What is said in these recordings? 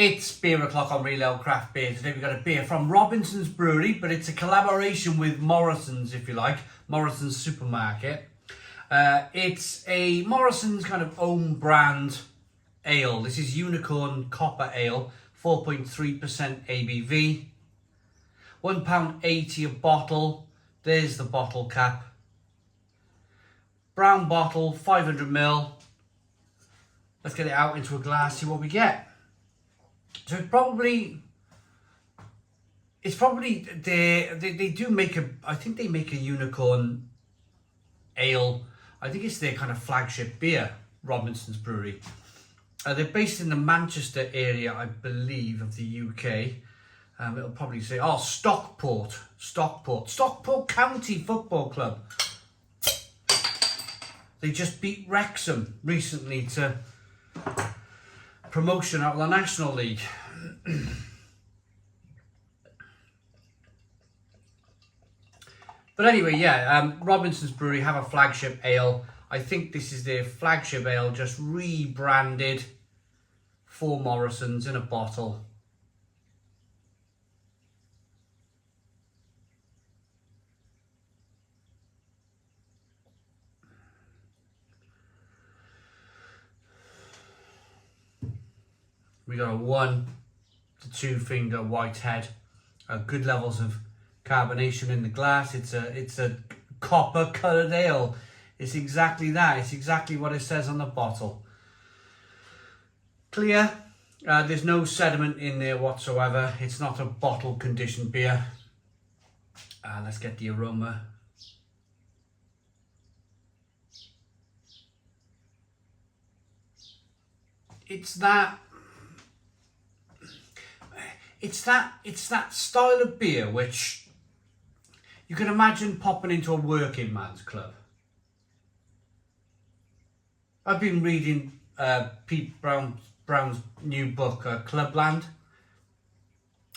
It's beer o'clock on Real Ale Craft Beer. Today we've got a beer from Robinson's Brewery, but it's a collaboration with Morrisons, if you like, Morrisons supermarket. It's a Morrisons kind of own brand ale. This is Unicorn Copper Ale, 4.3% ABV, £1.80 a bottle. There's the bottle cap. Brown bottle, 500ml. Let's get it out into a glass, see what we get. So it's probably they do make a, I think they make a Unicorn Ale. I think it's their kind of flagship beer, Robinson's Brewery. They're based in the Manchester area, I believe, of the UK. It'll probably say, Stockport County Football Club. They just beat Wrexham recently to promotion out of the National League. But anyway, yeah, Robinson's Brewery have a flagship ale. I think this is their flagship ale, just rebranded for Morrisons in a bottle. We got a 1 to 2 finger white head, good levels of carbonation in the glass. It's a copper coloured ale. It's exactly that. It's exactly what it says on the bottle. Clear. There's no sediment in there whatsoever. It's not a bottle conditioned beer. Let's get the aroma. It's that style of beer which you can imagine popping into a working man's club. I've been reading Pete Brown's new book, Clubland,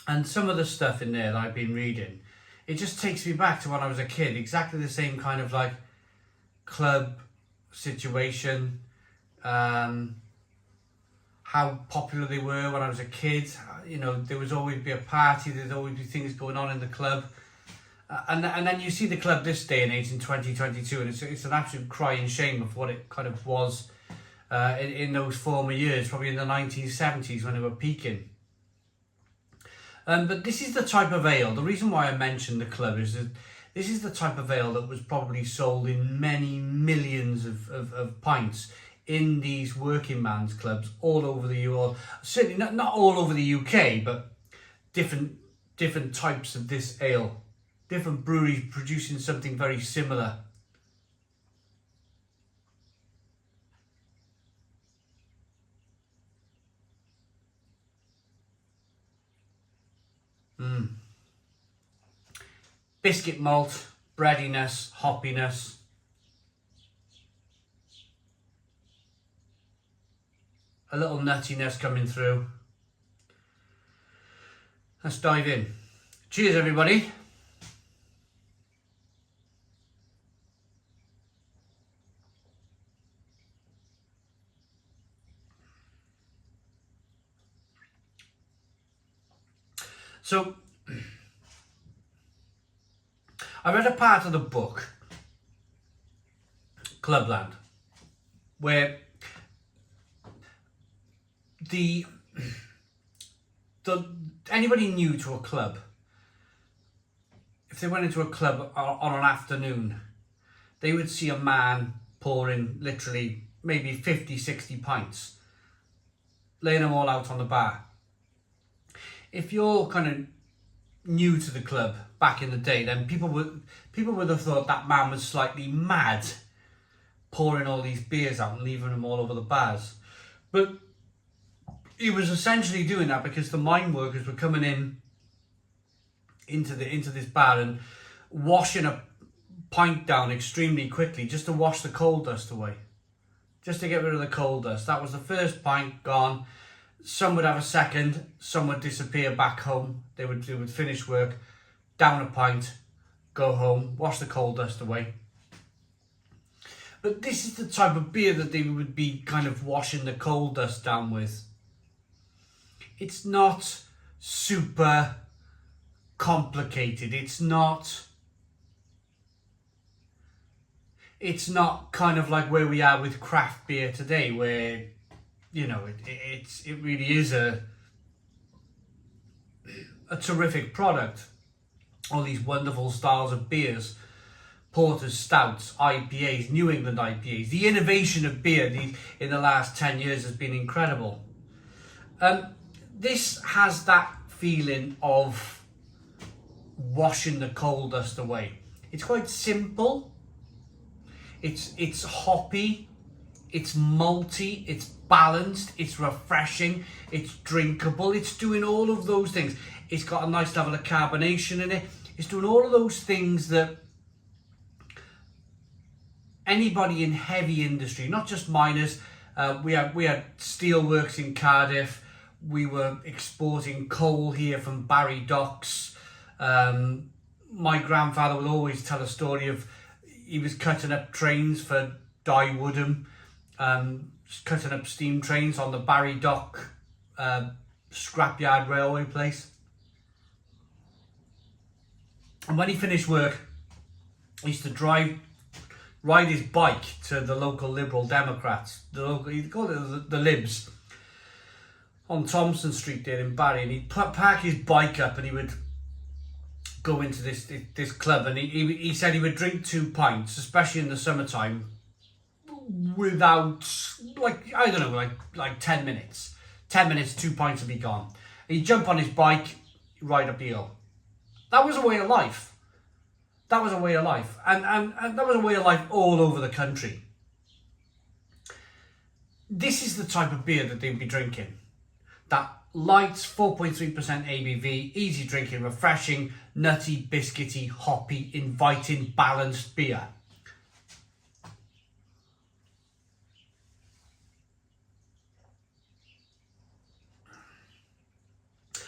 and some of the stuff in there that I've been reading, it just takes me back to when I was a kid. Exactly the same kind of like club situation. How popular they were when I was a kid. You know, there would always be a party, there'd always be things going on in the club. And then you see the club this day and age in 2022, and it's an absolute crying shame of what it kind of was in those former years, probably in the 1970s when they were peaking. But this is the type of ale, the reason why I mentioned the club is that this is the type of ale that was probably sold in many millions of pints in these working man's clubs all over the world. Certainly not all over the UK, but different types of this ale. Different breweries producing something very similar. Biscuit malt, breadiness, hoppiness. A little nuttiness coming through. Let's dive in. Cheers, everybody. So, I read a part of the book, Clubland, where anybody new to a club, if they went into a club on an afternoon, they would see a man pouring literally maybe 50, 60 pints, laying them all out on the bar. If you're kind of new to the club back in the day, then people would have thought that man was slightly mad, pouring all these beers out and leaving them all over the bars. But he was essentially doing that because the mine workers were coming into this bar and washing a pint down extremely quickly just to wash the coal dust away, just to get rid of the coal dust. That was the first pint gone. Some would have a second, some would disappear back home. They would finish work, down a pint, go home, wash the coal dust away. But this is the type of beer that they would be kind of washing the coal dust down with. It's not super complicated. It's not kind of like where we are with craft beer today, where, you know, it really is a terrific product. All these wonderful styles of beers, porters, stouts, IPAs, New England IPAs. The innovation of beer in the last 10 years has been incredible. This has that feeling of washing the coal dust away. It's quite simple. It's hoppy, it's malty, it's balanced, it's refreshing, it's drinkable, it's doing all of those things. It's got a nice level of carbonation in it. It's doing all of those things that anybody in heavy industry, not just miners, we had steelworks in Cardiff, we were exporting coal here from Barry Docks. My grandfather will always tell a story of he was cutting up trains for Dye Woodham, cutting up steam trains on the Barry Dock scrapyard railway place. And when he finished work, he used to ride his bike to the local Liberal Democrats, he'd call it the Libs, on Thompson Street there in Barry, and he'd park his bike up and he would go into this club, and he said he would drink 2 pints, especially in the summertime, without, like, I don't know, like 10 minutes. 10 minutes, 2 pints would be gone. And he'd jump on his bike, ride up the hill. That was a way of life. That was a way of life. And that was a way of life all over the country. This is the type of beer that they'd be drinking. That light, 4.3% ABV, easy drinking, refreshing, nutty, biscuity, hoppy, inviting, balanced beer.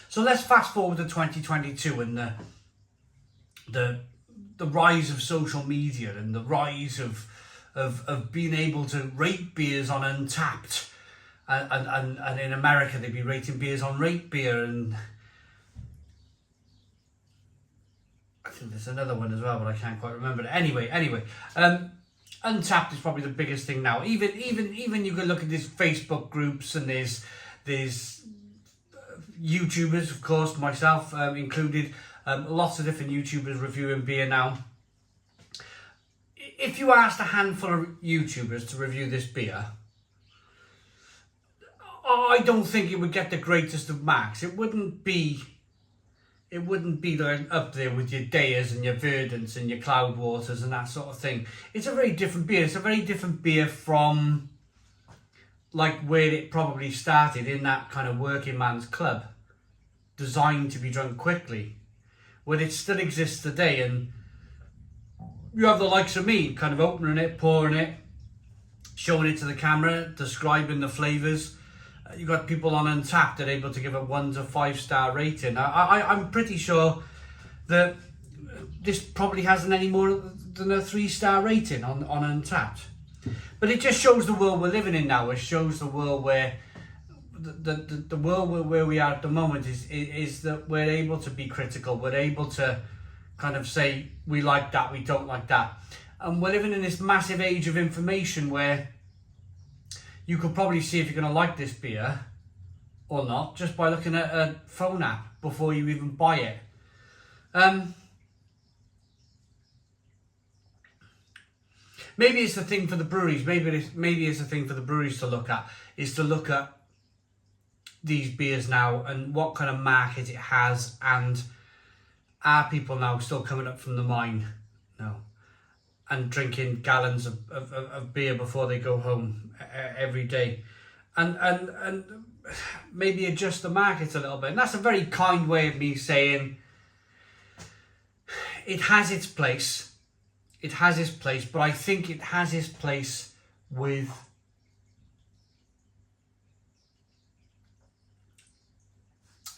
So let's fast forward to 2022 and the rise of social media and the rise of being able to rate beers on Untapped. And in America they'd be rating beers on Rate Beer, and I think there's another one as well, but I can't quite remember it. Anyway, Untapped is probably the biggest thing now. Even you can look at these Facebook groups, and there's YouTubers, of course, myself included, lots of different YouTubers reviewing beer now. If you asked a handful of YouTubers to review this beer, I don't think it would get the greatest of marks. It wouldn't be like up there with your Deas and your Verdants and your Cloudwaters and that sort of thing. It's a very different beer. It's a very different beer from like where it probably started, in that kind of working man's club, designed to be drunk quickly, where it still exists today. And you have the likes of me kind of opening it, pouring it, showing it to the camera, describing the flavours. You've got people on Untapped that are able to give a 1 to 5 star rating. I'm pretty sure that this probably hasn't any more than a 3-star rating on Untapped. But it just shows the world we're living in now. It shows the world where the world where we are at the moment is that we're able to be critical. We're able to kind of say we like that, we don't like that. And we're living in this massive age of information where you could probably see if you're going to like this beer or not just by looking at a phone app before you even buy it. Maybe it's the thing for the breweries. Maybe it's the thing for the breweries to look at, is to look at these beers now and what kind of market it has, and are people now still coming up from the mine? No. And drinking gallons of beer before they go home every day, and maybe adjust the market a little bit. And that's a very kind way of me saying it has its place. It has its place, but I think it has its place with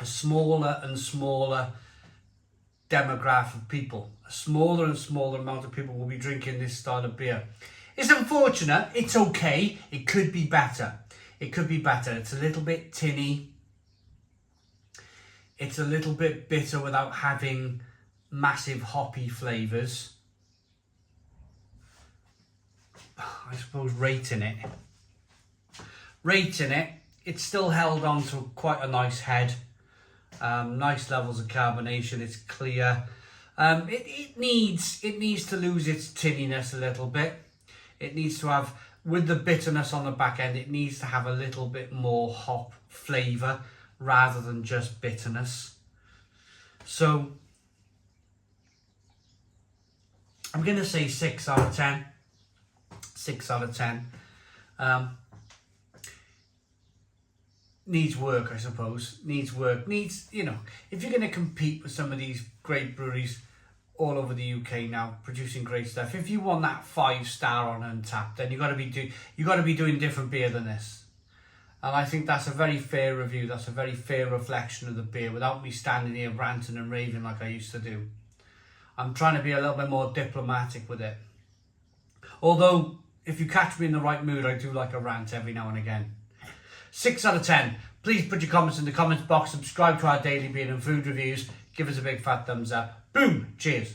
a smaller and smaller demographic of people. A smaller and smaller amount of people will be drinking this style of beer. It's unfortunate. It's okay. It could be better. It could be better. It's a little bit tinny. It's a little bit bitter without having massive hoppy flavours. I suppose rating it, it's still held on to quite a nice head. Nice levels of carbonation. It's clear. It needs to lose its tinniness a little bit. It needs to have, with the bitterness on the back end, it needs to have a little bit more hop flavour rather than just bitterness. So I'm going to say 6 out of 10. 6 out of 10. Needs work, I suppose. Needs work. Needs, you know, if you're going to compete with some of these great breweries all over the UK now, producing great stuff, if you want that 5-star on Untapped, then you got to be doing different beer than this. And I think that's a very fair review. That's a very fair reflection of the beer, without me standing here ranting and raving like I used to do. I'm trying to be a little bit more diplomatic with it. Although, if you catch me in the right mood, I do like a rant every now and again. 6 out of 10. Please put your comments in the comments box. Subscribe to our daily beer and food reviews. Give us a big fat thumbs up. Boom. Cheers.